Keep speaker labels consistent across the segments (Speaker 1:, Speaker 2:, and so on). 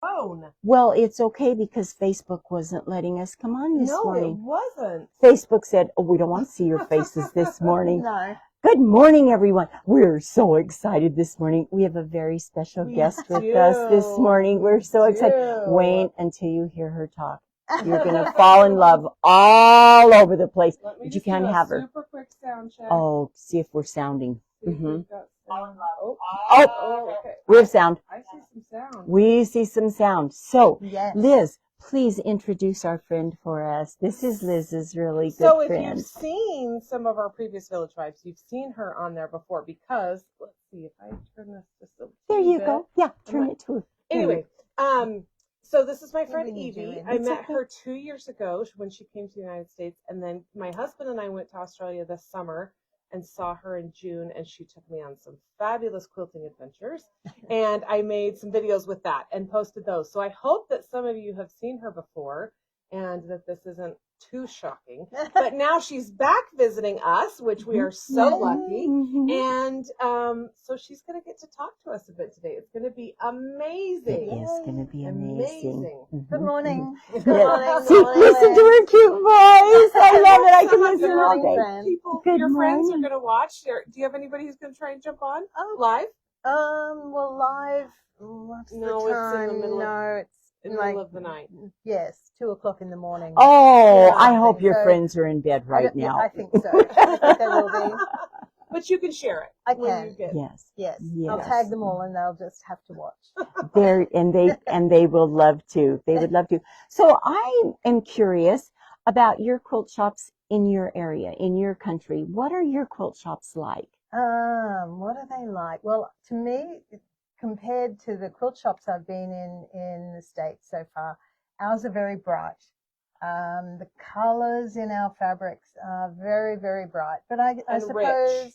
Speaker 1: phone.
Speaker 2: Well, it's okay because Facebook wasn't letting us come on this morning.
Speaker 1: No, it wasn't.
Speaker 2: Facebook said, oh, we don't want to see your faces this morning.
Speaker 3: No.
Speaker 2: Good morning, everyone. We're so excited this morning. We have a very special guest with us this morning. We're so excited. Wait until you hear her talk. You're going to fall in love all over the place. But you can't have her.
Speaker 1: Super quick sound check.
Speaker 2: Oh, see if we're sounding.
Speaker 1: Okay.
Speaker 2: We have sound.
Speaker 1: I see some sound.
Speaker 2: We see some sound. So,
Speaker 3: Yes.
Speaker 2: Liz, please introduce our friend for us. This is Liz's really good
Speaker 1: So if
Speaker 2: friend.
Speaker 1: you've seen some of our previous Village Vibes, you've seen her on there before because, let's see if I turn this just a
Speaker 2: There you
Speaker 1: bit.
Speaker 2: go. Yeah, turn it to her.
Speaker 1: Anyway, so this is my friend
Speaker 3: What are you
Speaker 1: Evie.
Speaker 3: doing?
Speaker 1: I
Speaker 2: It's
Speaker 1: met
Speaker 2: okay.
Speaker 1: her 2 years ago when she came to the United States, and then my husband and I went to Australia this summer and saw her in June, and she took me on some fabulous quilting adventures, and I made some videos with that and posted those. So I hope that some of you have seen her before and that this isn't too shocking. But now she's back visiting us, which we are so lucky.
Speaker 2: Mhm.
Speaker 1: And so she's going to get to talk to us a bit today. It's going to be amazing.
Speaker 2: It is going to be amazing.
Speaker 1: Amazing.
Speaker 3: Good morning.
Speaker 1: Good
Speaker 3: Good
Speaker 1: morning.
Speaker 3: morning.
Speaker 2: See,
Speaker 3: Good morning,
Speaker 2: listen to
Speaker 3: Liz.
Speaker 2: her cute voice. I love it. I can
Speaker 1: Some of
Speaker 2: listen
Speaker 1: your
Speaker 2: all day.
Speaker 3: friend.
Speaker 1: People,
Speaker 2: Good
Speaker 1: your friends are
Speaker 2: morning.
Speaker 1: going to watch. Do you have anybody who's going to try and jump on
Speaker 3: Oh.
Speaker 1: live?
Speaker 3: Well, live. What's
Speaker 1: No,
Speaker 3: the
Speaker 1: it's in the
Speaker 3: time?
Speaker 1: middle of-
Speaker 3: No, it's
Speaker 1: In the
Speaker 3: like,
Speaker 1: middle of the night.
Speaker 3: yes, 2:00 in the morning.
Speaker 2: Oh,
Speaker 3: Yeah,
Speaker 2: I hope your
Speaker 3: so-
Speaker 2: friends are in bed right
Speaker 3: yeah,
Speaker 2: now.
Speaker 3: I think so. I think they will be.
Speaker 1: But you can share it.
Speaker 3: I
Speaker 1: when
Speaker 3: can.
Speaker 1: you get.
Speaker 2: Yes.
Speaker 3: Yes.
Speaker 2: Yes.
Speaker 3: I'll tag them all and they'll just have to watch.
Speaker 2: They will love to. They would love to. So I am curious about your quilt shops in your area, in your country. What are your quilt shops like?
Speaker 3: What are they like? Well, to me, compared to the quilt shops I've been in the States so far, ours are very bright. The colors in our fabrics are very, very bright. But I
Speaker 1: And
Speaker 3: suppose,
Speaker 1: rich,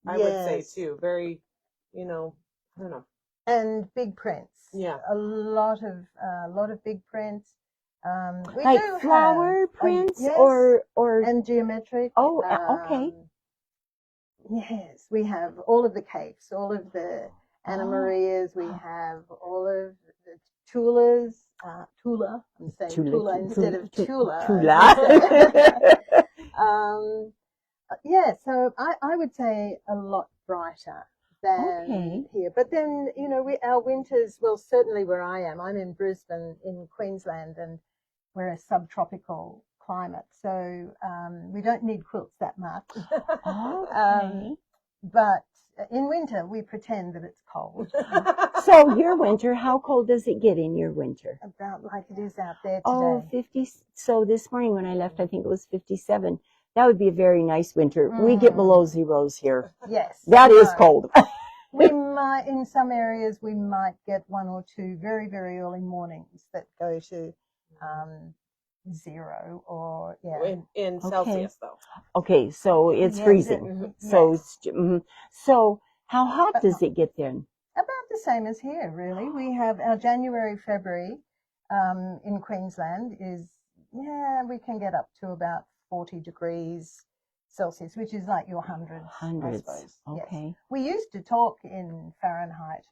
Speaker 1: I would say
Speaker 3: yes,
Speaker 1: too. Very, I don't know.
Speaker 3: and big prints.
Speaker 1: Yeah.
Speaker 3: A lot of big prints. We
Speaker 2: Like
Speaker 3: do
Speaker 2: flower
Speaker 3: have,
Speaker 2: prints
Speaker 3: yes,
Speaker 2: or
Speaker 3: and geometric.
Speaker 2: Oh, okay.
Speaker 3: Yes, we have all of the capes, all of the Anna
Speaker 2: Oh.
Speaker 3: Marias. We have all of the Tulas. Tula. I'm saying Tula instead of Tula. Yeah, so I would say a lot brighter than here. But then, our winters, well, certainly where I am, I'm in Brisbane in Queensland, and we're a subtropical climate. So we don't need quilts that much. But in winter, we pretend that it's cold.
Speaker 2: So your winter, how cold does it get in your winter?
Speaker 3: About like it is out there today.
Speaker 2: Oh, 50. So this morning when I left, I think it was 57. That would be a very nice winter. We get below zeros here.
Speaker 3: Yes.
Speaker 2: That is cold.
Speaker 3: We might, in some areas, we might get 1 or 2 very, very early mornings that go to 0 or, yeah.
Speaker 1: In Celsius, though.
Speaker 2: Okay, so it's
Speaker 3: Yes,
Speaker 2: freezing.
Speaker 3: yes.
Speaker 2: So, so how hot
Speaker 3: But
Speaker 2: does it get then?
Speaker 3: About the same as here, really. We have our January, February in Queensland we can get up to about 40 degrees Celsius, which is like your hundreds, I
Speaker 2: Hundreds.
Speaker 3: suppose.
Speaker 2: Okay.
Speaker 3: Yes. We used to talk in Fahrenheit,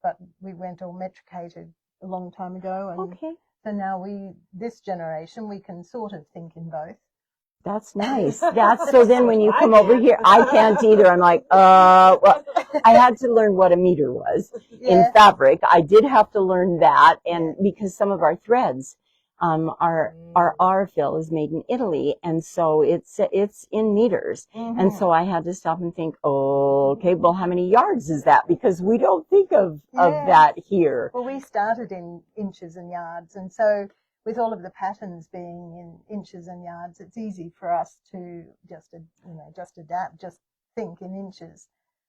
Speaker 3: but we went all metricated a long time ago, and
Speaker 2: Okay.
Speaker 3: so now this generation, we can sort of think in both.
Speaker 2: That's nice. So then when you come over here, I can't either. I'm like, well, I had to learn what a meter was in fabric. I did have to learn that, and because some of our threads, our fill is made in Italy, and so it's in meters, and so I had to stop and think, okay, well, how many yards is that? Because we don't think of that here.
Speaker 3: Well, we started in inches and yards, and so with all of the patterns being in inches and yards, it's easy for us to just adapt, just think in inches.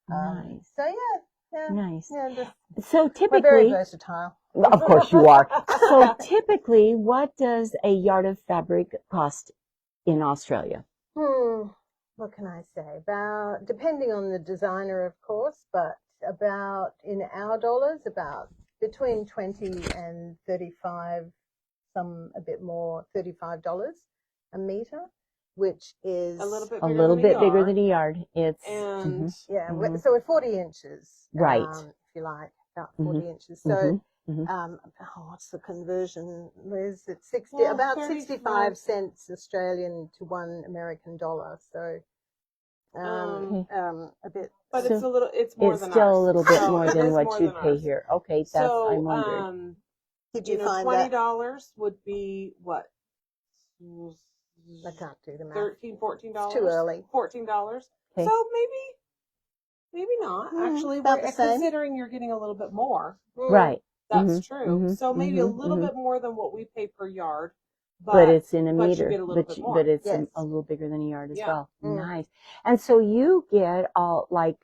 Speaker 2: Nice.
Speaker 3: So yeah.
Speaker 2: Nice.
Speaker 3: Yeah,
Speaker 2: So typically,
Speaker 3: we're very versatile.
Speaker 2: Of course you are. So typically, what does a yard of fabric cost in Australia?
Speaker 3: What can I say? About, depending on the designer, of course, but about, in our dollars, about between 20 and 35, some a bit more, $35 a meter, which is
Speaker 1: a little bit
Speaker 2: bigger than a yard. It's
Speaker 1: and
Speaker 3: so we're 40 inches,
Speaker 2: right.
Speaker 3: If you like, about 40 inches. So, what's the conversion? Liz? It's 60,
Speaker 1: Well,
Speaker 3: about
Speaker 1: 35
Speaker 3: 65 cents Australian to $1 American. So, a bit.
Speaker 1: But
Speaker 2: So
Speaker 1: it's more
Speaker 2: it's
Speaker 1: than
Speaker 2: still
Speaker 1: ours.
Speaker 2: a little bit
Speaker 1: So
Speaker 2: more
Speaker 1: it
Speaker 2: than
Speaker 1: is
Speaker 2: what
Speaker 1: more
Speaker 2: you
Speaker 1: than
Speaker 2: pay
Speaker 1: ours.
Speaker 2: here. Okay, that's I
Speaker 1: So,
Speaker 2: wondered.
Speaker 3: Did you find
Speaker 1: $20 would be what?
Speaker 3: I can't do the math.
Speaker 1: $13, $14.
Speaker 3: It's too early.
Speaker 1: $14.
Speaker 2: Okay.
Speaker 1: So maybe not. Actually,
Speaker 3: about the same.
Speaker 1: considering you're getting a little bit more.
Speaker 2: Right.
Speaker 1: That's true. So maybe a little bit more than what we pay per yard.
Speaker 2: But it's in a
Speaker 1: but
Speaker 2: meter.
Speaker 1: You get a little bit more.
Speaker 2: But it's
Speaker 3: Yes.
Speaker 2: a little bigger than a yard as
Speaker 1: Yeah.
Speaker 2: well. Nice. And so you get all like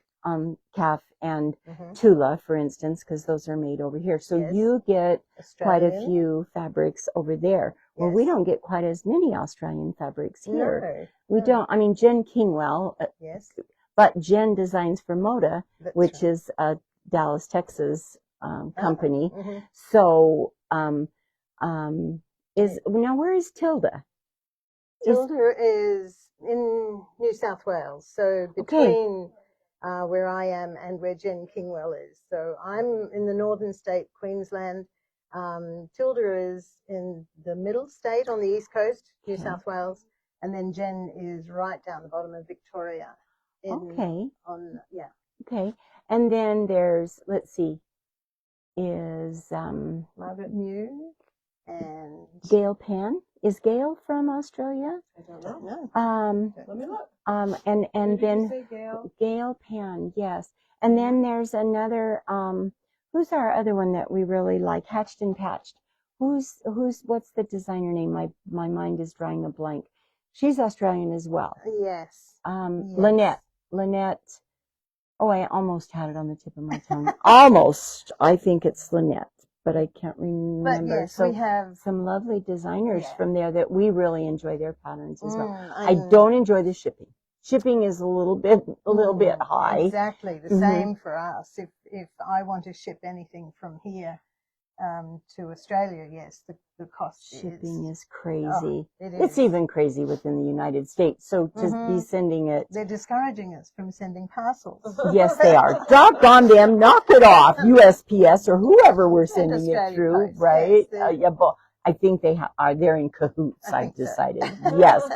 Speaker 2: calf and Tula, for instance, because those are made over here. So
Speaker 3: Yes.
Speaker 2: you get quite a
Speaker 3: Australian.
Speaker 2: few fabrics over there. Well, we
Speaker 3: Yes.
Speaker 2: don't get quite as many Australian fabrics here.
Speaker 3: No.
Speaker 2: We don't. I mean, Jen Kingwell,
Speaker 3: Yes.
Speaker 2: but Jen designs for Moda,
Speaker 3: That's
Speaker 2: which
Speaker 3: right.
Speaker 2: is a Dallas, Texas company.
Speaker 3: Mhm.
Speaker 2: So, now where is Tilda?
Speaker 3: Tilda is in New South Wales, so between where I am and where Jen Kingwell is. So I'm in the northern state, Queensland. Tilda is in the middle state on the east coast, New South Wales, and then Jen is right down the bottom of Victoria.
Speaker 2: Okay.
Speaker 3: Yeah.
Speaker 2: Okay. And then there's, let's see, is
Speaker 3: Margaret Mew and
Speaker 2: Gail Penn. Is Gail from Australia?
Speaker 1: I don't know.
Speaker 3: no.
Speaker 1: Let me look.
Speaker 2: And
Speaker 1: Maybe
Speaker 2: then
Speaker 1: you say Gail.
Speaker 2: Gail Penn, yes. And then there's another, who's our other one that we really like? Hatched and Patched. What's the designer name? My mind is drawing a blank. She's Australian as well.
Speaker 3: Yes.
Speaker 2: Yes. Lynette. Oh, I almost had it on the tip of my tongue. Almost. I think it's Lynette, but I can't remember.
Speaker 3: But yes,
Speaker 2: so
Speaker 3: we have
Speaker 2: some lovely designers from there that we really enjoy their patterns as well. I
Speaker 3: and-
Speaker 2: don't enjoy the shipping. Shipping is a little bit high.
Speaker 3: Exactly the same for us. If I want to ship anything from here to Australia, yes, the cost
Speaker 2: Shipping is crazy.
Speaker 3: Oh,
Speaker 2: It's even crazy within the United States. So to be sending it.
Speaker 3: They're discouraging us from sending parcels.
Speaker 2: Yes, they are. Doggone them. Knock it off. USPS or whoever we're sending it
Speaker 3: Australia
Speaker 2: through,
Speaker 3: Post,
Speaker 2: right?
Speaker 3: yes,
Speaker 2: Yeah, but I think they're in cahoots,
Speaker 3: I
Speaker 2: I've
Speaker 3: think so.
Speaker 2: decided. Yes.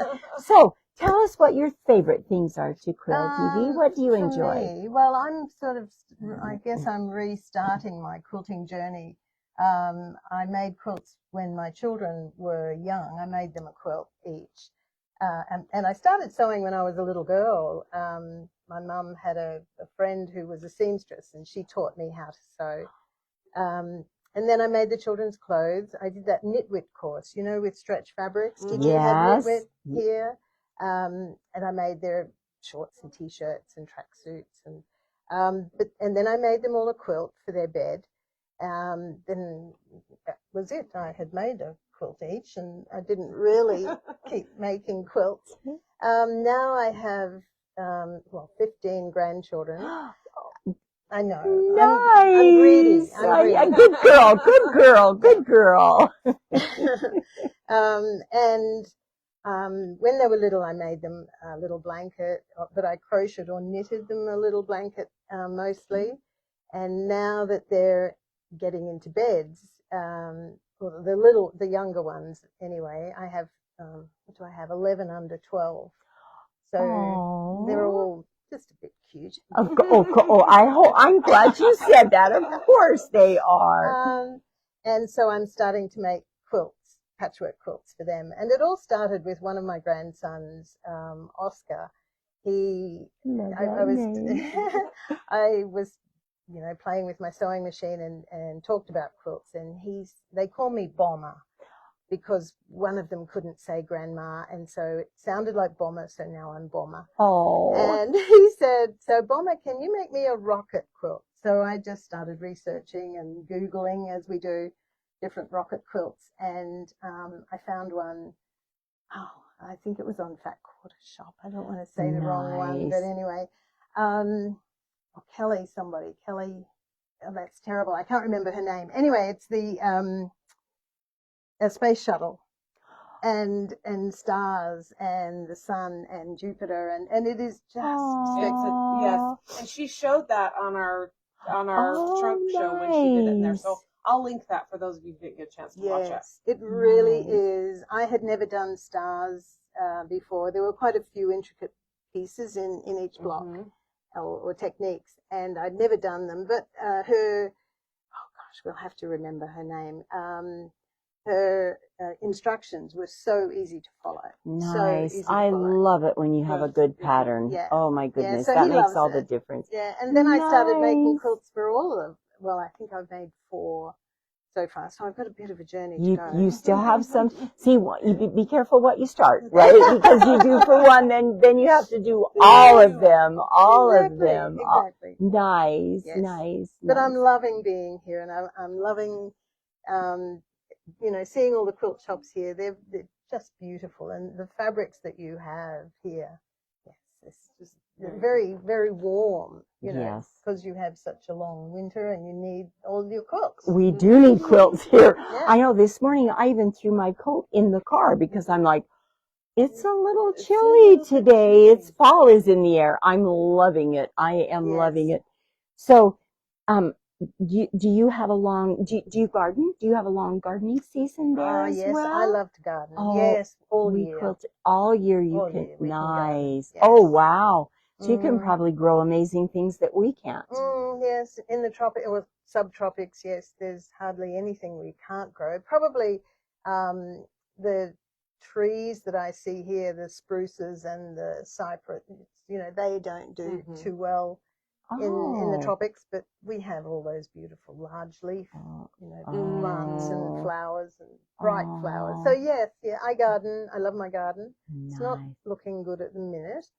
Speaker 2: So tell us what your favorite things are to quilt, Evie. What do you
Speaker 3: For
Speaker 2: enjoy?
Speaker 3: me, well, I guess I'm restarting my quilting journey. I made quilts when my children were young. I made them a quilt each. And I started sewing when I was a little girl. My mum had a friend who was a seamstress, and she taught me how to sew. And then I made the children's clothes. I did that knitwit course, with stretch fabrics. Did you have knitwit here? And I made their shorts and t-shirts and tracksuits, and then I made them all a quilt for their bed. Then that was it. I had made a quilt each, and I didn't really keep making quilts. Now I have 15 grandchildren. I know.
Speaker 2: Nice.
Speaker 3: I'm greedy.
Speaker 2: Good girl. Good girl. Good girl.
Speaker 3: When they were little, I made them a little blanket, but I crocheted or knitted them a little blanket mostly. And now that they're getting into beds, the younger ones anyway, I have, 11 under 12. So
Speaker 2: Aww.
Speaker 3: they're all just a bit cute.
Speaker 2: I'm glad you said that. Of course they are.
Speaker 3: And so I'm starting to make quilts, patchwork quilts for them. And it all started with one of my grandsons, Oscar. I was playing with my sewing machine and talked about quilts, and they call me Bomber because one of them couldn't say grandma, and so it sounded like Bomber, so now I'm Bomber.
Speaker 2: Oh.
Speaker 3: And he said, so Bomber, can you make me a rocket quilt? So I just started researching and Googling, as we do, different rocket quilts, and I found one. I think it was on Fat Quarter Shop. I don't want to say the wrong one, but anyway, Kelly, oh, that's terrible. I can't remember her name. Anyway, it's the a space shuttle and stars and the sun and Jupiter, and it is just
Speaker 1: Yes, and she showed that on our on our
Speaker 2: Oh,
Speaker 1: trunk show when she did it in there.
Speaker 2: nice.
Speaker 1: So I'll link that for those of you who didn't get a chance to watch it.
Speaker 3: Yes, it really
Speaker 2: Nice.
Speaker 3: is. I had never done stars before. There were quite a few intricate pieces in each block
Speaker 1: Mhm.
Speaker 3: or techniques, and I'd never done them. But her, oh gosh, we'll have to remember her name. Her instructions were so easy to follow. So
Speaker 2: Nice.
Speaker 3: easy to
Speaker 2: I
Speaker 3: follow.
Speaker 2: love it when you have a
Speaker 1: Yes.
Speaker 2: good
Speaker 1: Mhm.
Speaker 2: pattern.
Speaker 3: Yeah.
Speaker 2: Oh my
Speaker 3: Yeah,
Speaker 2: goodness.
Speaker 3: so
Speaker 2: That
Speaker 3: he
Speaker 2: makes
Speaker 3: loves
Speaker 2: all the
Speaker 3: it.
Speaker 2: difference.
Speaker 3: Yeah, and then I started making
Speaker 2: Nice.
Speaker 3: quilts for all of them. Well, I think I've made 4 so far, so I've got a bit of a journey to go.
Speaker 2: You still have some. See, you be careful what you start, right? Because you do for one, then you have to do all of them, all of
Speaker 3: Exactly,
Speaker 2: them.
Speaker 3: exactly.
Speaker 2: Nice,
Speaker 3: Yes.
Speaker 2: nice.
Speaker 3: But I'm
Speaker 2: nice.
Speaker 3: loving being here, and I'm loving, seeing all the quilt shops here. They're just beautiful, and the fabrics that you have here, yes, it's just very, very warm.
Speaker 2: Yes.
Speaker 3: because you have such a long winter, and you need all of your quilts.
Speaker 2: We do need quilts here.
Speaker 3: Yeah.
Speaker 2: I know this morning I even threw my coat in the car because I'm like, it's a little
Speaker 1: It's a
Speaker 2: chilly
Speaker 1: little bit
Speaker 2: today.
Speaker 1: chilly.
Speaker 2: It's fall is in the air. I'm loving it. I am loving
Speaker 3: Yes.
Speaker 2: it. So, do you have a long, do you garden? Do you have a long gardening season there as
Speaker 3: Yes,
Speaker 2: well?
Speaker 3: I love to garden.
Speaker 2: Oh,
Speaker 3: Yes, all
Speaker 2: we
Speaker 3: year.
Speaker 2: quilt all year. You
Speaker 3: All
Speaker 2: can,
Speaker 3: year we can garden.
Speaker 2: nice.
Speaker 3: Yes.
Speaker 2: Oh, wow. So you can
Speaker 3: Mm.
Speaker 2: probably grow amazing things that we can't.
Speaker 3: Yes, in the tropic or subtropics, yes, there's hardly anything we can't grow. Probably the trees that I see here, the spruces and the cypress, they don't do
Speaker 1: Mhm.
Speaker 3: too well in the
Speaker 2: Oh.
Speaker 3: tropics, but we have all those beautiful large leaf,
Speaker 2: Oh.
Speaker 3: plants and
Speaker 2: Oh.
Speaker 3: flowers and bright flowers.
Speaker 2: Oh.
Speaker 3: So yes, I garden. I love my garden. It's not
Speaker 2: Nice.
Speaker 3: looking good at the minute.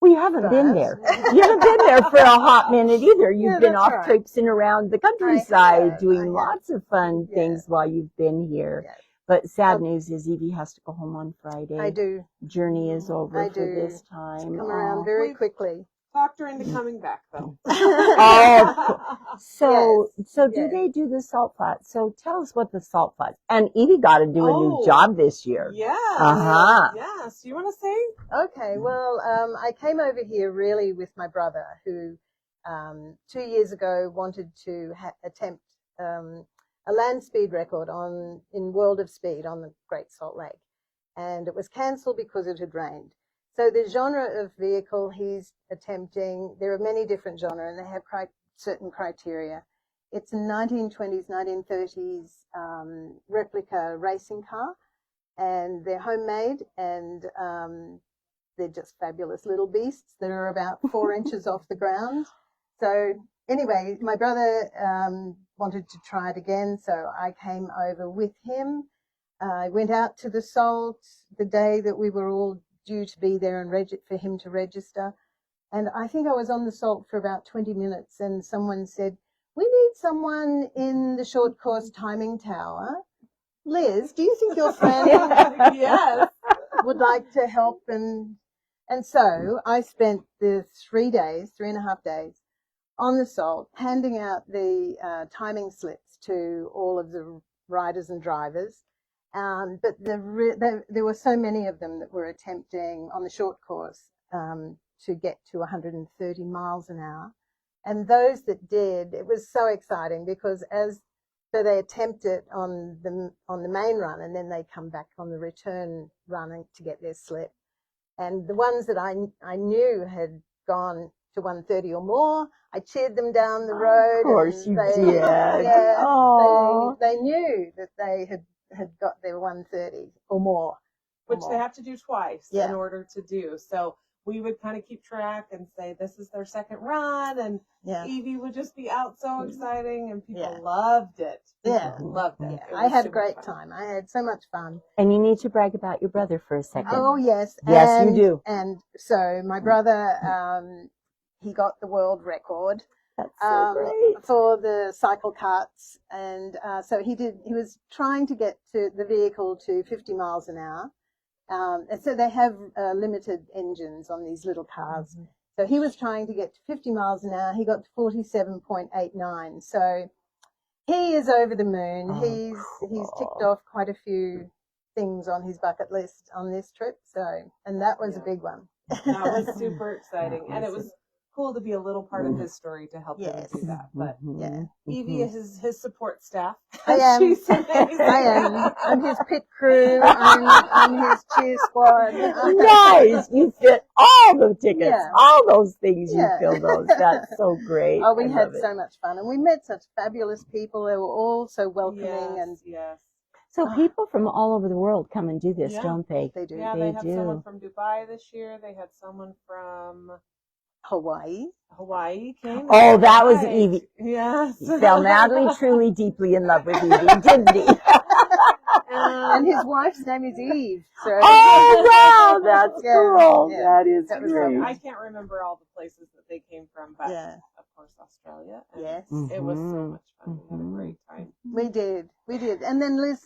Speaker 2: Well, you haven't been
Speaker 3: But-
Speaker 2: there. You haven't been there for a hot minute either. You've
Speaker 3: Yeah,
Speaker 2: been
Speaker 3: that's
Speaker 2: off
Speaker 3: right.
Speaker 2: traipsing around the countryside
Speaker 3: have,
Speaker 2: doing
Speaker 3: I have.
Speaker 2: lots of fun
Speaker 3: Yeah.
Speaker 2: things while you've been here.
Speaker 3: Yes.
Speaker 2: But sad
Speaker 3: Oh.
Speaker 2: news is Evie has to go home on Friday.
Speaker 3: I do.
Speaker 2: Journey is over
Speaker 3: I
Speaker 2: for
Speaker 3: do.
Speaker 2: this time.
Speaker 3: Come around
Speaker 2: Aw.
Speaker 3: very
Speaker 1: We've-
Speaker 3: quickly.
Speaker 1: Talked her into coming back though.
Speaker 2: Oh, so do
Speaker 3: yes.
Speaker 2: they do the salt flats? So tell us what the salt flats. And Evie got to do a new
Speaker 1: Oh.
Speaker 2: job this year.
Speaker 1: Yeah.
Speaker 2: Uh-huh.
Speaker 1: Yes. You want to say?
Speaker 3: Okay, well, I came over here really with my brother, who 2 years ago wanted to attempt a land speed record in World of Speed on the Great Salt Lake, and it was cancelled because it had rained. So the genre of vehicle he's attempting, there are many different genres, and they have certain criteria. It's a 1920s, 1930s replica racing car, and they're homemade, and they're just fabulous little beasts that are about 4 inches off the ground. So anyway, my brother wanted to try it again, so I came over with him. I went out to the Salt the day that we were all due to be there and for him to register. And I think I was on the Salt for about 20 minutes, and someone said, "We need someone in the short course timing tower. Liz, do you think your friend
Speaker 1: Yes.
Speaker 3: would like to help?" And so I spent the 3.5 days on the Salt, handing out the timing slips to all of the riders and drivers. But there were so many of them that were attempting on the short course to get to 130 miles an hour. And those that did, it was so exciting because so they attempt it on the main run, and then they come back on the return run to get their slip. And the ones that I knew had gone to 130 or more, I cheered them down the road.
Speaker 2: Of course you did.
Speaker 3: Yeah,
Speaker 2: Aw.
Speaker 3: they knew that they had got their 130 or more.
Speaker 1: Which they have to do twice
Speaker 3: Yeah.
Speaker 1: in order to do. So we would kind of keep track and say this is their second run, and
Speaker 3: Yeah.
Speaker 1: Evie would just be out so exciting, and people
Speaker 3: Yeah.
Speaker 1: loved it.
Speaker 3: Yeah.
Speaker 1: People loved it.
Speaker 3: Yeah,
Speaker 1: It
Speaker 3: I
Speaker 1: was
Speaker 3: had a
Speaker 1: super
Speaker 3: great
Speaker 1: fun.
Speaker 3: time. I had so much fun.
Speaker 2: And you need to brag about your brother for a second.
Speaker 3: Oh, yes.
Speaker 2: Yes, you
Speaker 3: And-
Speaker 2: do.
Speaker 3: And so my brother, he got the world record
Speaker 2: That's so great.
Speaker 3: for the cycle carts. And so he was trying to get to the vehicle to 50 miles an hour. And so they have limited engines on these little cars.
Speaker 1: Mhm.
Speaker 3: So he was trying to get to 50 miles an hour. He got to 47.89. So he is over the moon.
Speaker 2: Oh,
Speaker 3: He's ticked
Speaker 2: cool.
Speaker 3: off quite a few things on his bucket list on this trip. So, and that was a
Speaker 1: Yeah.
Speaker 3: big one.
Speaker 1: That was super exciting.
Speaker 2: That
Speaker 1: And it
Speaker 2: was
Speaker 1: was cool to be a little part of his story to help him
Speaker 3: Yes.
Speaker 1: do that. But
Speaker 3: Yeah.
Speaker 1: Evie is his support staff.
Speaker 3: I am.
Speaker 1: She's amazing.
Speaker 3: I am. I'm his pit crew. I'm his cheer squad.
Speaker 2: Nice. You fit all the tickets,
Speaker 3: Yeah.
Speaker 2: all those things. You
Speaker 3: Yeah.
Speaker 2: fill those. That's so great.
Speaker 3: Oh, we
Speaker 2: I
Speaker 3: had
Speaker 2: love it.
Speaker 3: so much fun, and we met such fabulous people. They were all so welcoming, and
Speaker 1: Yes.
Speaker 2: So people from all over the world come and do this,
Speaker 1: Yeah.
Speaker 2: don't they?
Speaker 3: they do.
Speaker 1: Yeah,
Speaker 2: They
Speaker 1: they had someone
Speaker 2: do.
Speaker 1: from Dubai this year. They had someone from
Speaker 3: Hawaii.
Speaker 1: Hawaii came.
Speaker 2: Oh, that was
Speaker 1: Right.
Speaker 2: Evie.
Speaker 1: Yes.
Speaker 2: He fell madly, truly, deeply in love with Evie, didn't he?
Speaker 3: And his wife's name is Eve. So
Speaker 2: Oh, wow, that's
Speaker 3: Yeah,
Speaker 2: cool.
Speaker 3: yeah.
Speaker 2: That is
Speaker 3: That was
Speaker 2: great.
Speaker 1: I can't remember all the places that they came from, but
Speaker 3: yeah,
Speaker 1: of course Australia. And
Speaker 3: yes,
Speaker 1: it was so
Speaker 2: Mhm.
Speaker 1: much fun. We had a great time.
Speaker 3: we did. And then Liz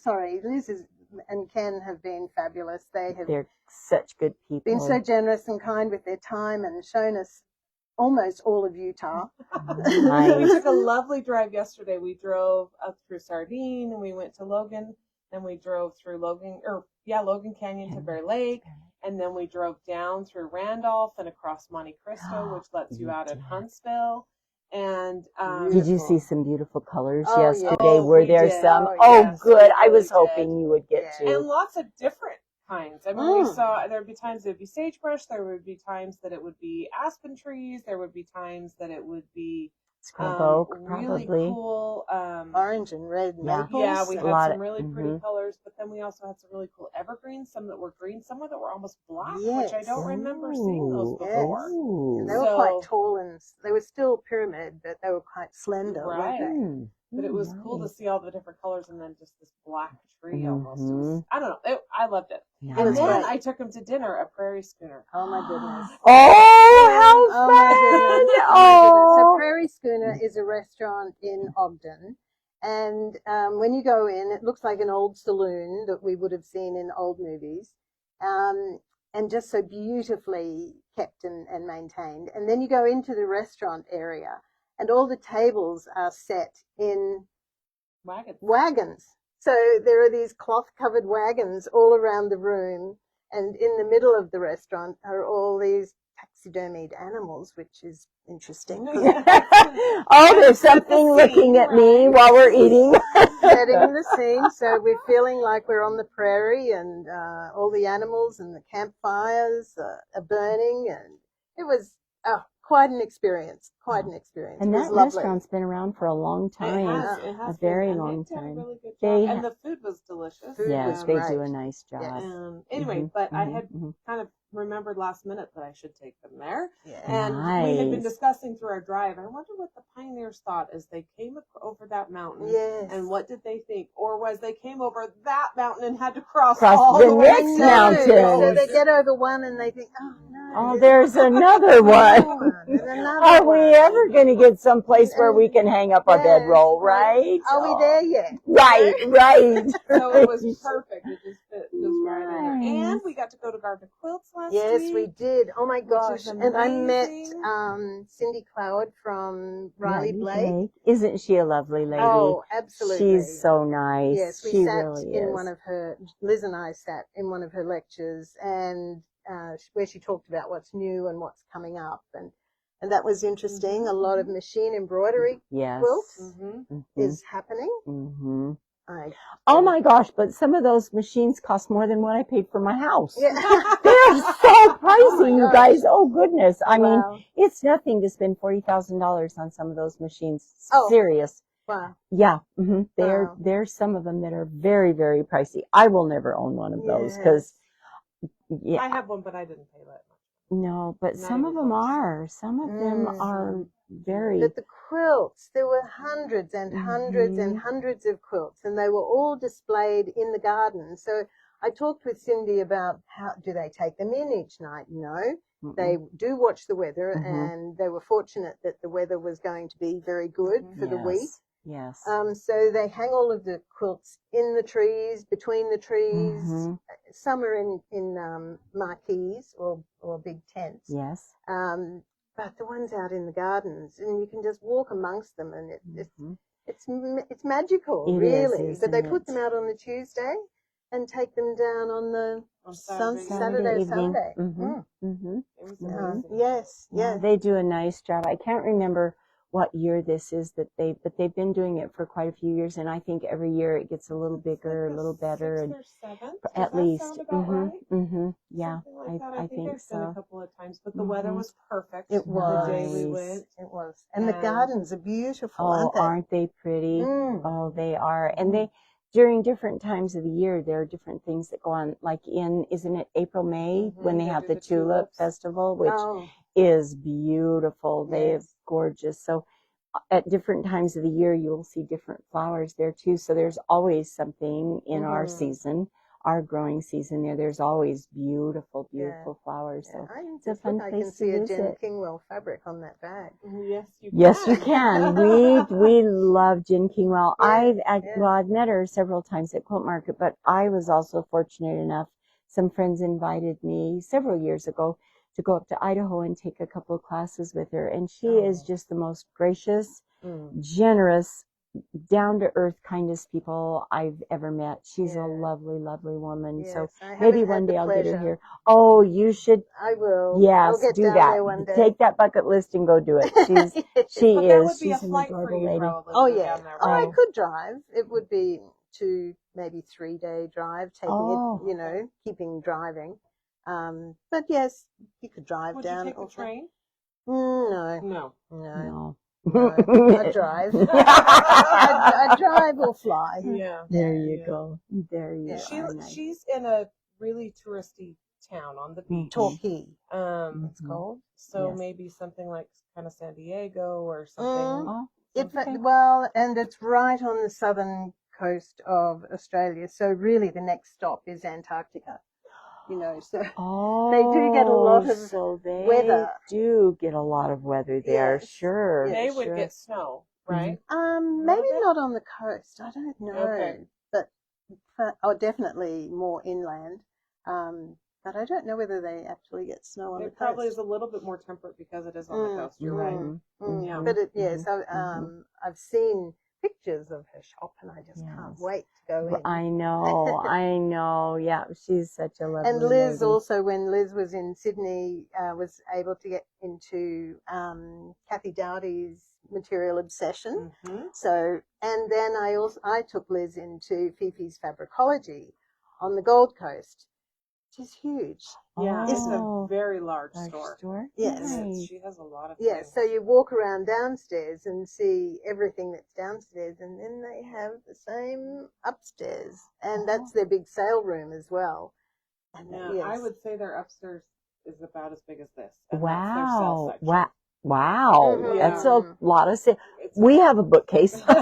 Speaker 3: and Ken have been fabulous. They have
Speaker 2: They're such good people.
Speaker 3: been so generous and kind with their time and shown us almost all of Utah.
Speaker 1: We
Speaker 2: Nice.
Speaker 1: took a lovely drive yesterday. We drove up through Sardine and we went to Logan. Then we drove through Logan Canyon to Bear Lake. And then we drove down through Randolph and across Monte Cristo, which lets you out at Huntsville. And
Speaker 2: Did you see some beautiful colors
Speaker 3: Oh, yeah.
Speaker 2: yesterday?
Speaker 1: Oh,
Speaker 2: Were
Speaker 1: we
Speaker 2: there
Speaker 1: did.
Speaker 2: some?
Speaker 3: Oh,
Speaker 2: Oh,
Speaker 1: yes,
Speaker 2: good.
Speaker 1: we
Speaker 2: I was
Speaker 1: really
Speaker 2: hoping
Speaker 1: did.
Speaker 2: you would get
Speaker 3: Yeah.
Speaker 1: and
Speaker 2: to.
Speaker 1: lots of different kinds. I mean, we
Speaker 3: Mm.
Speaker 1: saw there'd be times it would be sagebrush. There would be times that it would be aspen trees. There would be times that it would be
Speaker 2: Scrub oak,
Speaker 1: really
Speaker 2: probably.
Speaker 1: cool.
Speaker 3: Orange and red
Speaker 2: Yeah.
Speaker 3: maples.
Speaker 1: Yeah, we
Speaker 2: A
Speaker 1: had
Speaker 2: lot
Speaker 1: some
Speaker 2: of-
Speaker 1: really pretty
Speaker 2: mhm.
Speaker 1: colors, but then we also had some really cool evergreens. Some that were green, some that were almost black, which I
Speaker 3: Yes.
Speaker 1: don't remember seeing those
Speaker 2: Ooh,
Speaker 1: before.
Speaker 2: ooh.
Speaker 3: And they were
Speaker 1: So-
Speaker 3: quite tall, and they were still pyramid, but they were quite slender,
Speaker 1: Right.
Speaker 3: weren't
Speaker 2: Mm,
Speaker 1: But it was cool to
Speaker 2: nice.
Speaker 1: see all the different colors and then just this black tree almost. It was,
Speaker 2: Mhm.
Speaker 1: I don't know. I loved it.
Speaker 2: Nice.
Speaker 1: And
Speaker 3: was
Speaker 1: then
Speaker 3: great.
Speaker 1: I took him to dinner at Prairie Schooner.
Speaker 3: they? Oh my goodness.
Speaker 2: Oh, how
Speaker 3: Oh my goodness.
Speaker 2: fun!
Speaker 3: Oh my goodness. So
Speaker 2: Oh,
Speaker 3: Prairie Schooner is a restaurant in Ogden. And when you go in, it looks like an old saloon that we would have seen in old movies. And just so beautifully kept and maintained. And then you go into the restaurant area, and all the tables are set in wagons. So there are these cloth-covered wagons all around the room, and in the middle of the restaurant are all these taxidermied animals, which is interesting.
Speaker 2: oh, there's something looking at me while we're eating.
Speaker 3: Setting the scene, so we're feeling like we're on the prairie, and all the animals and the campfires are burning, and it was quite an experience. Quite an experience.
Speaker 2: And
Speaker 3: it was
Speaker 2: that
Speaker 3: lovely.
Speaker 2: restaurant's been around for a long time.
Speaker 1: It has
Speaker 2: A very
Speaker 1: been, and
Speaker 2: long
Speaker 1: they did a
Speaker 2: time.
Speaker 1: really good
Speaker 2: They
Speaker 1: job.
Speaker 2: ha-
Speaker 1: And the food was delicious.
Speaker 3: Food
Speaker 2: Yes,
Speaker 3: was
Speaker 2: they
Speaker 3: great.
Speaker 2: do a nice job.
Speaker 3: Yes.
Speaker 1: Anyway,
Speaker 2: Mhm,
Speaker 1: but I
Speaker 2: mhm,
Speaker 1: had
Speaker 2: mhm.
Speaker 1: kind of remembered last minute that I should take them there.
Speaker 3: Yeah.
Speaker 1: And we had been
Speaker 2: Nice.
Speaker 1: discussing through our drive, I wonder what the pioneers thought as they came over that mountain.
Speaker 3: Yes.
Speaker 1: And what did they think? Or was they came over that mountain and had to cross
Speaker 2: Cross
Speaker 1: all
Speaker 2: the
Speaker 1: the way
Speaker 2: next
Speaker 1: to
Speaker 2: mountain.
Speaker 3: So they get over one and they think, oh no.
Speaker 2: Oh, there's another one.
Speaker 3: There's another
Speaker 2: Are we
Speaker 3: one.
Speaker 2: ever going to get someplace where we can hang up our
Speaker 3: Yes,
Speaker 2: bedroll, right?
Speaker 3: Are we there yet?
Speaker 2: Right, right.
Speaker 1: So it was perfect. It just fit just right in there.
Speaker 2: Nice.
Speaker 1: And we got to go to Garden Quilts last
Speaker 3: Yes,
Speaker 1: week.
Speaker 3: we did. Oh my gosh.
Speaker 1: is
Speaker 3: And I met
Speaker 1: amazing.
Speaker 3: Cindy Cloward from Riley Blake.
Speaker 2: Isn't she a lovely lady?
Speaker 3: Oh, absolutely.
Speaker 2: She's so nice.
Speaker 3: Yes, we
Speaker 2: she
Speaker 3: sat
Speaker 2: really
Speaker 3: in
Speaker 2: is.
Speaker 3: one of her, Liz and I sat in one of her lectures, and where she talked about what's new and what's coming up. And that was interesting. A lot of machine embroidery
Speaker 2: Yes.
Speaker 3: quilt
Speaker 1: Mm-hmm.
Speaker 3: is happening.
Speaker 2: Mm-hmm.
Speaker 3: Oh
Speaker 2: Oh my gosh, but some of those machines cost more than what I paid for my house.
Speaker 3: Yeah.
Speaker 2: They're so pricey, you
Speaker 3: gosh.
Speaker 2: guys. Oh goodness. I mean,
Speaker 3: Wow.
Speaker 2: it's nothing to spend $40,000 on some of those machines.
Speaker 3: Oh.
Speaker 2: Serious.
Speaker 3: Wow.
Speaker 2: Yeah. hmm
Speaker 3: Wow.
Speaker 2: There's some of them that are very, very pricey. I will never own one of those because, yeah,
Speaker 1: I have one, but I didn't pay that much.
Speaker 2: no, but
Speaker 1: Not
Speaker 2: some of
Speaker 1: even
Speaker 2: them
Speaker 1: close.
Speaker 2: are. Some of them
Speaker 3: Mhm.
Speaker 2: are very,
Speaker 3: But the quilts, there were hundreds and hundreds and
Speaker 2: Mhm.
Speaker 3: hundreds of quilts, and they were all displayed in the garden. So I talked with Cindy about how do they take them in each night? No, they do watch the weather,
Speaker 2: Mhm.
Speaker 3: and they were fortunate that the weather was going to be very good for the week.
Speaker 2: Yes.
Speaker 3: So they hang all of the quilts in the trees, between the trees.
Speaker 2: Mhm.
Speaker 3: Some are in marquees or big tents.
Speaker 2: Yes.
Speaker 3: But the ones out in the gardens, and you can just walk amongst them, and
Speaker 2: Mhm.
Speaker 3: it's magical,
Speaker 2: It is,
Speaker 3: really. But they
Speaker 2: isn't
Speaker 3: put
Speaker 2: it?
Speaker 3: them out on the Tuesday and take them down on the
Speaker 1: On
Speaker 3: Saturday,
Speaker 1: Saturday.
Speaker 3: Sunday.
Speaker 2: Mm-hmm. Mm-hmm.
Speaker 1: It was
Speaker 2: Yeah.
Speaker 1: amazing.
Speaker 3: Yes,
Speaker 2: Yeah,
Speaker 3: yes.
Speaker 2: they do a nice job. I can't remember what year this is but they've been doing it for quite a few years, and I think every year it gets a little
Speaker 1: It's
Speaker 2: bigger,
Speaker 1: like
Speaker 2: a little better, and
Speaker 1: sixth or seventh.
Speaker 2: at
Speaker 1: Does that
Speaker 2: least.
Speaker 1: sound about right?
Speaker 2: Mm-hmm. Yeah,
Speaker 1: Something like that. I think
Speaker 2: think
Speaker 1: I've been a
Speaker 2: so.
Speaker 1: couple of times, but the weather was perfect.
Speaker 3: It was.
Speaker 1: The day we
Speaker 2: Nice.
Speaker 1: went.
Speaker 3: It was. And the gardens are beautiful,
Speaker 2: Oh,
Speaker 3: aren't they?
Speaker 2: they pretty?
Speaker 3: Mm.
Speaker 2: Oh, they are. And they, during different times of the year, there are different things that go on. Like isn't it April, May, when they have
Speaker 1: do
Speaker 2: the Tulip
Speaker 1: tulips.
Speaker 2: Festival, which
Speaker 3: Oh,
Speaker 2: is beautiful. They are
Speaker 3: yes.
Speaker 2: gorgeous. So at different times of the year, you'll see different flowers there too. So there's always something in our season, our growing season there. There's always beautiful, beautiful flowers.
Speaker 3: Yeah.
Speaker 2: So
Speaker 3: I can
Speaker 2: it's a
Speaker 3: just
Speaker 2: fun
Speaker 3: look, I
Speaker 2: place
Speaker 3: can
Speaker 2: to
Speaker 3: see a Jen
Speaker 2: visit.
Speaker 3: Kingwell fabric on that bag.
Speaker 1: Yes, you can.
Speaker 2: Yes, you can. We love Jen Kingwell.
Speaker 3: Yes,
Speaker 2: Well, I've met her several times at Quilt Market, but I was also fortunate enough. Some friends invited me several years ago to go up to Idaho and take a couple of classes with her, and she is just the most gracious, generous, down-to-earth, kindest people I've ever met. She's a lovely, lovely woman.
Speaker 3: Yes,
Speaker 2: So
Speaker 3: I
Speaker 2: maybe
Speaker 3: haven't
Speaker 2: one
Speaker 3: had
Speaker 2: day
Speaker 3: the
Speaker 2: I'll get her
Speaker 3: pleasure.
Speaker 2: here. Oh, you should.
Speaker 3: I will.
Speaker 2: Yes,
Speaker 3: I'll get
Speaker 2: do
Speaker 3: down
Speaker 2: that.
Speaker 3: there one day.
Speaker 2: Take that bucket list and go do it. She
Speaker 1: But that would
Speaker 2: is.
Speaker 1: be a
Speaker 2: She's an
Speaker 1: flight for
Speaker 2: adorable
Speaker 1: you,
Speaker 2: lady.
Speaker 1: probably.
Speaker 3: Oh
Speaker 1: to go
Speaker 3: yeah.
Speaker 1: down there,
Speaker 3: Oh, I
Speaker 1: right?
Speaker 3: could drive. It would be 2, maybe 3-day drive, taking
Speaker 2: Oh.
Speaker 3: it, keeping driving. But yes, you could drive
Speaker 1: Would
Speaker 3: down.
Speaker 1: you take the
Speaker 3: also.
Speaker 1: train?
Speaker 3: No,
Speaker 1: No.
Speaker 3: no.
Speaker 2: No.
Speaker 3: I drive. I drive or fly.
Speaker 1: Yeah.
Speaker 2: There you go. There you
Speaker 3: Yeah.
Speaker 2: are. Nice.
Speaker 1: She's in a really touristy town on the beach.
Speaker 3: Torquay, it's
Speaker 2: Mhm.
Speaker 3: called.
Speaker 1: So
Speaker 2: Yes.
Speaker 1: maybe something like kind of San Diego or something.
Speaker 2: Oh,
Speaker 3: Okay. Well, and it's right on the southern coast of Australia. So really, the next stop is Antarctica. So
Speaker 2: oh,
Speaker 3: they do get a lot of
Speaker 2: so they
Speaker 3: weather.
Speaker 2: do get a lot of weather there.
Speaker 3: Yes.
Speaker 2: Sure.
Speaker 3: Yes.
Speaker 1: They would
Speaker 2: sure.
Speaker 1: get snow, right?
Speaker 3: Maybe
Speaker 1: bit?
Speaker 3: not on the coast. I don't know,
Speaker 1: Okay.
Speaker 3: but definitely more inland. But I don't know whether they actually get snow on the
Speaker 1: It
Speaker 3: coast.
Speaker 1: probably is a little bit more temperate because it is on the coast. You're right. Yeah.
Speaker 3: But yes, I've seen pictures of her shop, and I just can't
Speaker 2: Yes.
Speaker 3: wait to go in.
Speaker 2: I know. Yeah, she's such a lovely
Speaker 3: And Liz
Speaker 2: lady.
Speaker 3: also, when Liz was in Sydney, was able to get into Kathy Dowdy's Material Obsession. So, and then I took Liz into Fifi's Fabricology on the Gold Coast, which is huge.
Speaker 1: Yeah, it's a
Speaker 2: Oh,
Speaker 1: very large
Speaker 2: large
Speaker 1: store.
Speaker 2: store.
Speaker 3: Yes.
Speaker 1: And
Speaker 2: Nice.
Speaker 1: she has a lot of
Speaker 3: Yeah,
Speaker 1: things.
Speaker 3: so you walk around downstairs and see everything that's downstairs, and then they have the same upstairs, and that's their big sale room as well. And
Speaker 1: Yeah,
Speaker 3: yes.
Speaker 1: I would say their upstairs is about as big as this. And that's their sale
Speaker 2: Wow.
Speaker 1: section.
Speaker 2: Wow.
Speaker 3: Mhm.
Speaker 2: That's a lot of
Speaker 1: It's
Speaker 2: we have a bookcase in the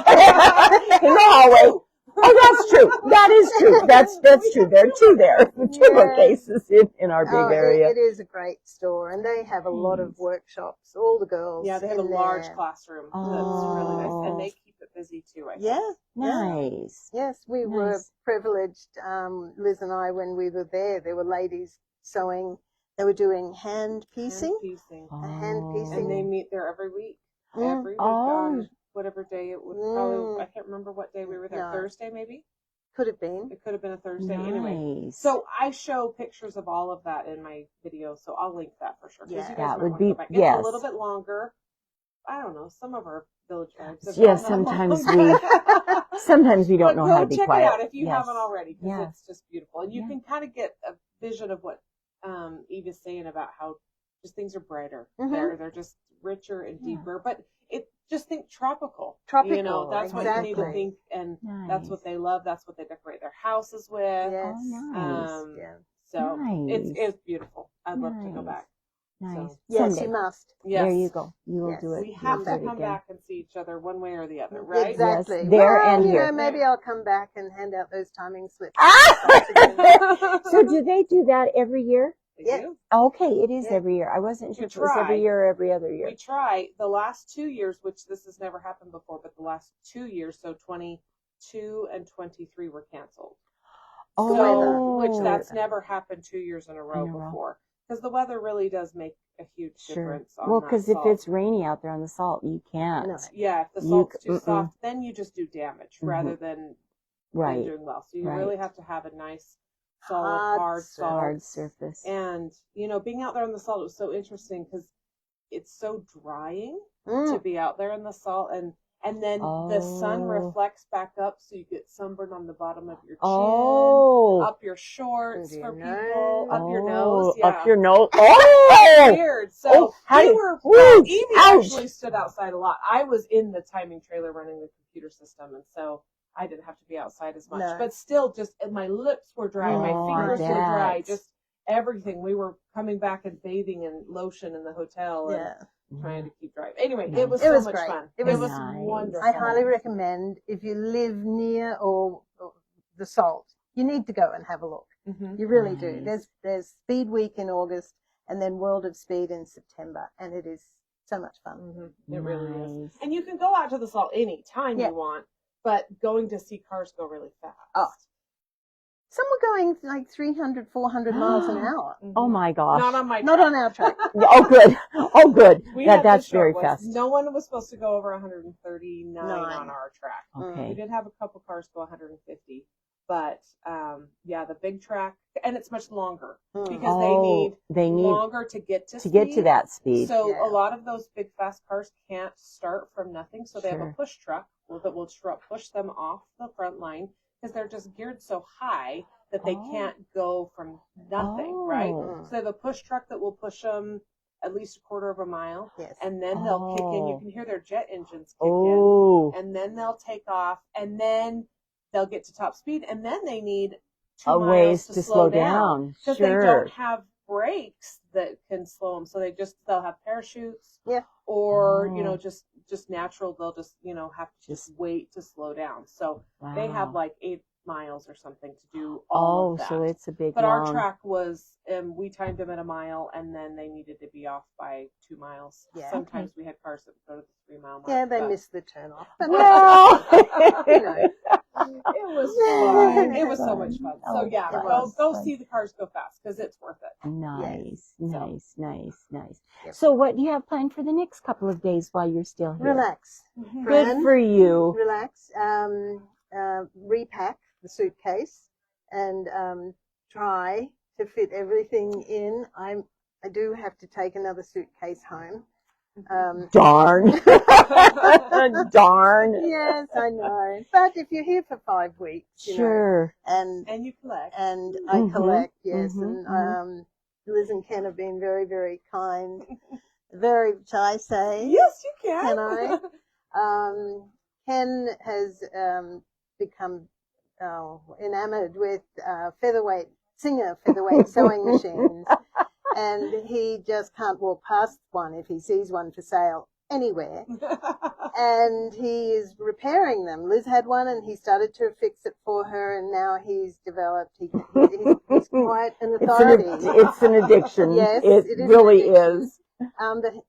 Speaker 2: hallway. Oh, that's true. That is true. That's true. There are two there. Two
Speaker 3: Yeah.
Speaker 2: bookcases in our big area.
Speaker 3: It is a great store, and they have a lot of workshops. All the girls.
Speaker 1: Yeah, they have a
Speaker 3: in
Speaker 1: large
Speaker 3: there.
Speaker 1: classroom. That's
Speaker 2: Oh.
Speaker 1: really nice. And they keep it busy too, I think.
Speaker 3: Yeah.
Speaker 2: Nice.
Speaker 3: Yes, we were
Speaker 2: Nice.
Speaker 3: privileged, Liz and I, when we were there. There were ladies sewing. They were doing hand piecing.
Speaker 1: Hand piecing.
Speaker 3: hand piecing.
Speaker 1: And they meet there every week.
Speaker 3: Mm.
Speaker 1: Every week
Speaker 2: Oh.
Speaker 1: on whatever day it would probably, I can't remember what day we were there.
Speaker 3: No.
Speaker 1: Thursday maybe?
Speaker 3: Could have been.
Speaker 1: It could have been a Thursday. Anyway.
Speaker 2: Nice.
Speaker 1: So I show pictures of all of that in my video, so I'll link that for sure. 'Cause
Speaker 3: Yeah.
Speaker 1: you guys
Speaker 2: That
Speaker 1: might
Speaker 2: would
Speaker 1: wanna go
Speaker 2: be-
Speaker 1: back.
Speaker 2: yes.
Speaker 1: It's a little bit longer. I don't know. Some of our village tribes. have
Speaker 2: Yes,
Speaker 1: gone that
Speaker 2: sometimes
Speaker 1: long.
Speaker 2: sometimes we don't
Speaker 1: But
Speaker 2: know
Speaker 1: go
Speaker 2: how to be
Speaker 1: check
Speaker 2: quiet.
Speaker 1: it out if you
Speaker 2: Yes.
Speaker 1: haven't already, because
Speaker 2: Yeah.
Speaker 1: it's just beautiful, and you
Speaker 2: Yeah.
Speaker 1: can kind of get a vision of what Eva's saying about how just things are brighter.
Speaker 3: Mhm.
Speaker 1: They're just richer and
Speaker 2: Yeah.
Speaker 1: deeper, but just think tropical.
Speaker 3: Tropical,
Speaker 1: That's what you need to
Speaker 3: exactly.
Speaker 1: think, and that's what
Speaker 2: Nice.
Speaker 1: they love. That's what they decorate their houses with.
Speaker 3: Yes.
Speaker 2: Oh, nice.
Speaker 3: Yeah.
Speaker 1: So
Speaker 2: Nice.
Speaker 1: it's beautiful. I'd love to go
Speaker 2: Nice.
Speaker 1: back.
Speaker 2: Nice.
Speaker 1: So-
Speaker 3: Yes,
Speaker 2: Someday.
Speaker 3: you must.
Speaker 1: Yes.
Speaker 2: There you go. You will
Speaker 3: Yes.
Speaker 2: do it.
Speaker 1: We
Speaker 2: You'll
Speaker 1: have
Speaker 2: do
Speaker 1: to
Speaker 2: it
Speaker 1: come
Speaker 2: again.
Speaker 1: back and see each other one way or the other, right?
Speaker 3: Exactly.
Speaker 2: Yes, there
Speaker 3: well,
Speaker 2: and here.
Speaker 3: maybe I'll come back and hand out those timing slips.
Speaker 2: So do they do that every year?
Speaker 1: They
Speaker 3: Yeah.
Speaker 1: do.
Speaker 2: Okay, it is
Speaker 3: Yeah.
Speaker 2: every year. I wasn't sure
Speaker 1: We
Speaker 2: if it was
Speaker 1: try.
Speaker 2: every year or every other year.
Speaker 1: We try the last 2 years, which this has never happened before, but the last 2 years, so 22 and 23 were canceled.
Speaker 2: Oh,
Speaker 1: Which that's never happened 2 years in a row
Speaker 2: In a row.
Speaker 1: before, because the weather really does make a huge
Speaker 2: Sure.
Speaker 1: difference. On
Speaker 2: Well,
Speaker 1: that
Speaker 2: because if
Speaker 1: salt.
Speaker 2: it's rainy out there on the salt, you can't.
Speaker 3: No.
Speaker 1: yeah, if the
Speaker 2: you
Speaker 1: salt's
Speaker 2: c-
Speaker 1: too
Speaker 2: mm-mm.
Speaker 1: soft, then you just do damage rather than
Speaker 2: Right.
Speaker 1: doing well. So you
Speaker 2: Right.
Speaker 1: really have to have a nice solid, hard salt.
Speaker 2: Hard surface.
Speaker 1: And, being out there in the salt, it was so interesting because it's so drying to be out there in the salt. And then the sun reflects back up, so you get sunburn on the bottom of your chin, up your shorts for people, up your nose. Yeah.
Speaker 2: Up your nose. Oh!
Speaker 1: Weird. So Amy actually stood outside a lot. I was in the timing trailer running the computer system, and so I didn't have to be outside as much.
Speaker 3: No.
Speaker 1: But still, just my lips were dry, my fingers were dry, just everything. We were coming back and bathing in lotion in the hotel. And trying to keep dry. Anyway, it was so much
Speaker 3: great.
Speaker 1: fun.
Speaker 3: It
Speaker 1: was
Speaker 2: nice.
Speaker 1: wonderful.
Speaker 3: I highly recommend, if you live near or the salt, you need to go and have a look. You really do. There's Speed Week in August, and then World of Speed in September, and it is so much fun.
Speaker 1: It really is. And you can go out to the salt any time you want, but going to see cars go really fast.
Speaker 3: Oh. Some were going like 300, 400 miles an hour.
Speaker 2: Oh my gosh.
Speaker 1: Not on my track.
Speaker 3: Not on our track.
Speaker 2: Oh good. Oh good. That's very fast.
Speaker 1: No one was supposed to go over 139 on our track.
Speaker 2: Okay.
Speaker 1: We did have a couple cars go 150. But the big track, and it's much longer because they need longer to get to
Speaker 2: that speed.
Speaker 1: So a lot of those big fast cars can't start from nothing. So they have a push truck that will push them off the front line because they're just geared so high that they can't go from nothing, right? So they have a push truck that will push them at least a quarter of a mile, and then they'll kick in. You can hear their jet engines kick in, and then they'll take off, and then they'll get to top speed, and then they need 2 miles
Speaker 2: ways to slow down
Speaker 1: because they don't have brakes that can slow them. So they'll have parachutes, or just natural. They'll just have to just wait to slow down. So they have like 8 miles or something to do all of that.
Speaker 2: So it's a big.
Speaker 1: But our track was, we timed them at a mile, and then they needed to be off by 2 miles. Yeah. Sometimes we had cars that would go to the 3 mile mark.
Speaker 3: Yeah, they missed the turn off.
Speaker 2: Well,
Speaker 1: it was fun. It was so much fun. So go see the cars go fast because it's worth it.
Speaker 2: Nice. So what do you have planned for the next couple of days while you're still here?
Speaker 3: Relax.
Speaker 2: Good for you.
Speaker 3: Relax. Repack the suitcase and try to fit everything in. I do have to take another suitcase home.
Speaker 2: Darn. Darn.
Speaker 3: Yes, I know. But if you're here for 5 weeks, you know, and you collect, and I collect, and Liz and Ken have been very, very kind. Very, shall I say?
Speaker 1: Yes, you can.
Speaker 3: Can I? Ken has become enamored with featherweight sewing machines. And he just can't walk past one if he sees one for sale anywhere. And he is repairing them. Liz had one and he started to fix it for her, and now he's developed, he's quite an authority.
Speaker 2: It's an addiction.
Speaker 3: Yes,
Speaker 2: it really is.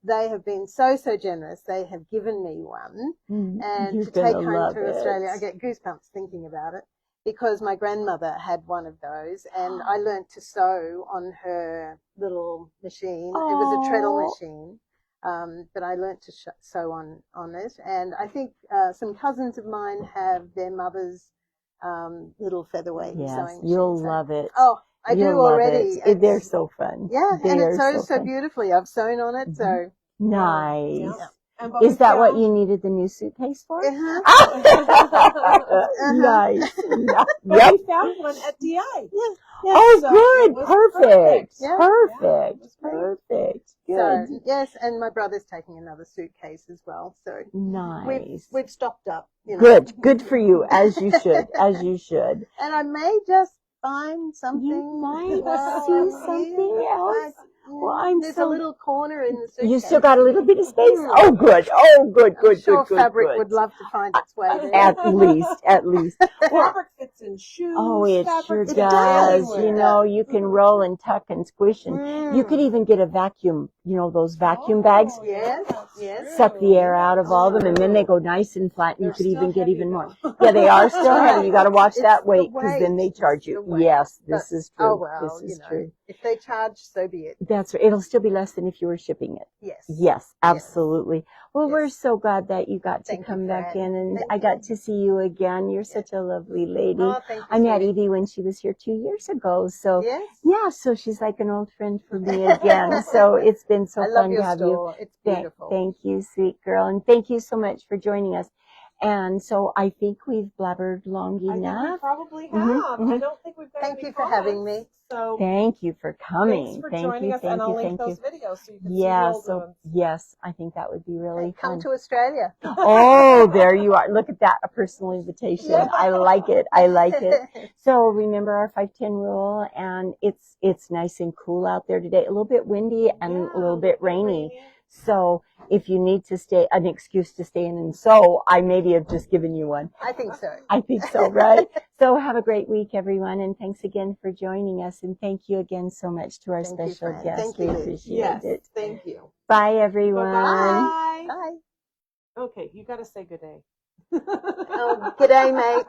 Speaker 3: They have been so generous. They have given me one, and to take home to Australia. I get goosebumps thinking about it, because my grandmother had one of those, and I learnt to sew on her little machine. It was a treadle machine, but I learnt to sew on it. And I think some cousins of mine have their mother's little featherweight sewing machine.
Speaker 2: You'll love it.
Speaker 3: Oh, I do already.
Speaker 2: They're so fun.
Speaker 3: Yeah, and it sews so beautifully. I've sewn on it, so.
Speaker 2: Nice.
Speaker 3: Yeah.
Speaker 2: Is that what you needed the new suitcase for? Nice.
Speaker 1: We found one at DI.
Speaker 2: Good. Perfect. Good.
Speaker 3: So, yes, and my brother's taking another suitcase as well. So
Speaker 2: nice.
Speaker 3: We've stocked up. You know.
Speaker 2: Good for you, as you should.
Speaker 3: And I may just find something.
Speaker 2: You might see something else. Well,
Speaker 3: there's a little corner in the suitcase.
Speaker 2: You still got a little bit of space? Oh, good. I'm sure
Speaker 3: fabric would love to find its way there.
Speaker 2: At least.
Speaker 1: Fabric fits in shoes.
Speaker 2: Oh, it sure does. You know, you can roll and tuck and squish, and you could even get a vacuum, those vacuum bags.
Speaker 3: Yes. Yes.
Speaker 2: suck the air out of all of them, and then they go nice and flat, and you
Speaker 1: They're
Speaker 2: could
Speaker 1: still
Speaker 2: even get
Speaker 1: heavy,
Speaker 2: even more.
Speaker 1: though.
Speaker 2: Yeah, they are still heavy. You got to watch
Speaker 3: It's
Speaker 2: that
Speaker 3: the
Speaker 2: weight, because then they
Speaker 3: weight.
Speaker 2: charge
Speaker 3: It's
Speaker 2: you.
Speaker 3: the weight.
Speaker 2: Yes, this
Speaker 3: But-
Speaker 2: is true.
Speaker 3: Oh, well,
Speaker 2: This
Speaker 3: you
Speaker 2: is
Speaker 3: know,
Speaker 2: true.
Speaker 3: if they charge, so be it.
Speaker 2: That's right. It'll still be less than if you were shipping it.
Speaker 3: Yes.
Speaker 2: Yes, absolutely. Well,
Speaker 3: Yes.
Speaker 2: we're so glad that you got to
Speaker 3: Thank you,
Speaker 2: come back
Speaker 3: Fran.
Speaker 2: in, and
Speaker 3: Thank
Speaker 2: I got
Speaker 3: you.
Speaker 2: to see you again. You're such a lovely lady.
Speaker 3: Oh, thank you.
Speaker 2: I met
Speaker 3: sweetie.
Speaker 2: Evie when she was here 2 years ago. So
Speaker 3: Yes.
Speaker 2: yeah, so she's like an old friend for me again. So it's been so
Speaker 3: I
Speaker 2: fun
Speaker 3: love
Speaker 2: to
Speaker 3: your
Speaker 2: have you.
Speaker 3: store. It's beautiful.
Speaker 2: Thank you, sweet girl. And thank you so much for joining us. And so I think we've blabbered long
Speaker 1: I think we
Speaker 2: enough.
Speaker 1: probably have.
Speaker 2: Mhm,
Speaker 1: I
Speaker 2: mhm.
Speaker 1: don't think we've got
Speaker 3: Thank
Speaker 1: any
Speaker 3: you for having
Speaker 1: comments,
Speaker 3: me.
Speaker 1: So
Speaker 2: Thank you for coming.
Speaker 1: thanks for
Speaker 2: Thank
Speaker 1: joining
Speaker 2: you,
Speaker 1: us,
Speaker 2: thank
Speaker 1: and I'll
Speaker 2: you,
Speaker 1: link
Speaker 2: thank
Speaker 1: those
Speaker 2: you.
Speaker 1: videos so you can
Speaker 2: Yeah,
Speaker 1: see the old
Speaker 2: so
Speaker 1: ones.
Speaker 2: yes, I think that would be really
Speaker 3: Come
Speaker 2: fun.
Speaker 3: to Australia.
Speaker 2: Oh, there you are. Look at that, a personal invitation.
Speaker 3: Yeah.
Speaker 2: I like it. I like it. So remember our 5-10 rule, and it's nice and cool out there today. A little bit windy and
Speaker 1: Yeah,
Speaker 2: a little bit rainy. So if you need to stay, an excuse to stay in, and so I maybe have just given you one.
Speaker 3: I think so.
Speaker 2: I think so, right? So have a great week, everyone, and thanks again for joining us. And thank you again so much to our
Speaker 3: Thank you,
Speaker 2: special
Speaker 3: Fran.
Speaker 2: guest.
Speaker 3: Thank
Speaker 2: We
Speaker 3: you.
Speaker 2: appreciate
Speaker 1: Yes,
Speaker 2: it.
Speaker 1: thank you.
Speaker 2: Bye, everyone.
Speaker 1: Bye-bye.
Speaker 3: Bye.
Speaker 1: Okay, you got to say good day.
Speaker 3: Oh, good day, mate.